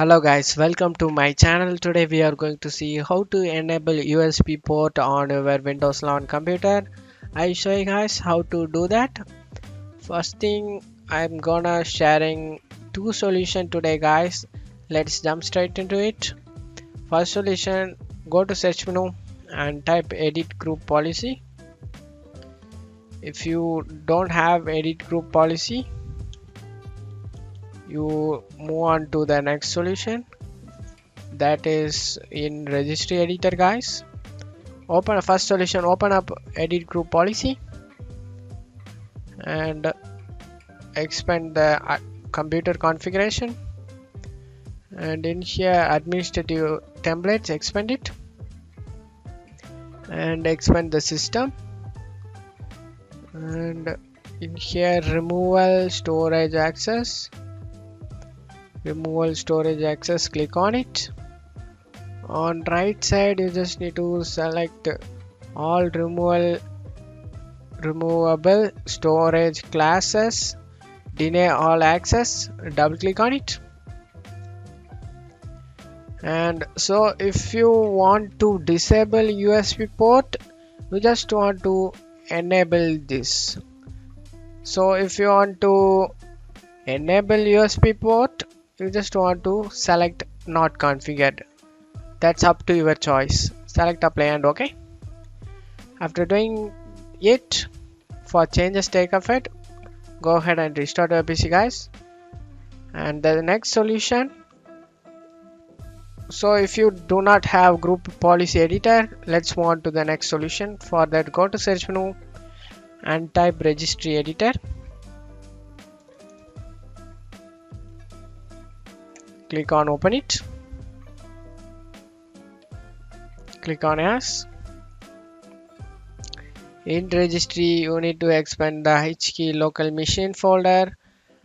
Hello guys, welcome to my channel. Today we are going to see how to enable USB port on your Windows 11 computer. I'll show you guys how to do that. First thing, I'm gonna sharing two solutions today guys. Let's jump straight into it. First solution, go to search menu and type edit group policy. If you don't have edit group policy, you move on to the next solution, that is in registry editor guys. Open first solution, open up edit group policy and expand the computer configuration, and in here administrative templates, expand it and expand the system, and in here removal storage access, click on it. On right side you just need to select all removable storage classes, deny all access, double click on it. And so if you want to disable USB port, you just want to enable this. So if you want to enable USB port, you just want to select not configured. That's up to your choice. Select apply and OK. After doing it, for changes take effect, go ahead and restart your PC guys. And the next solution, so if you do not have group policy editor, let's move on to the next solution. For that, go to search menu and type registry editor. Click on open it. Click on yes. In registry you need to expand the H key local machine folder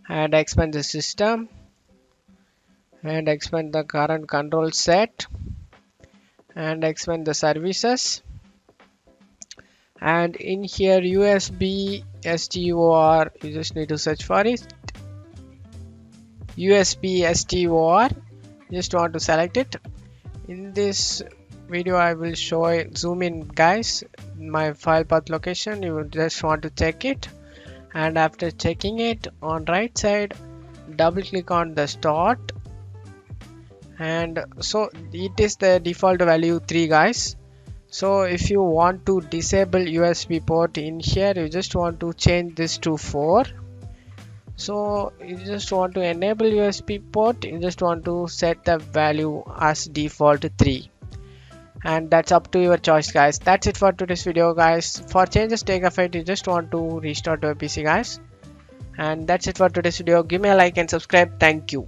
and expand the system and expand the current control set and expand the services, and in here USB STOR, you just need to search for it. USB STOR, just want to select it. In this video I will show zoom in guys my file path location. You just want to check it, and after checking it, on right side double click on the start, and so it is the default value 3 guys. So if you want to disable USB port, in here you just want to change this to 4. So you just want to enable USB port, you just want to set the value as default 3, and that's up to your choice guys. That's it for today's video guys. For changes take effect, you just want to restart your PC guys, and that's it for today's video. Give me a like and subscribe. Thank you.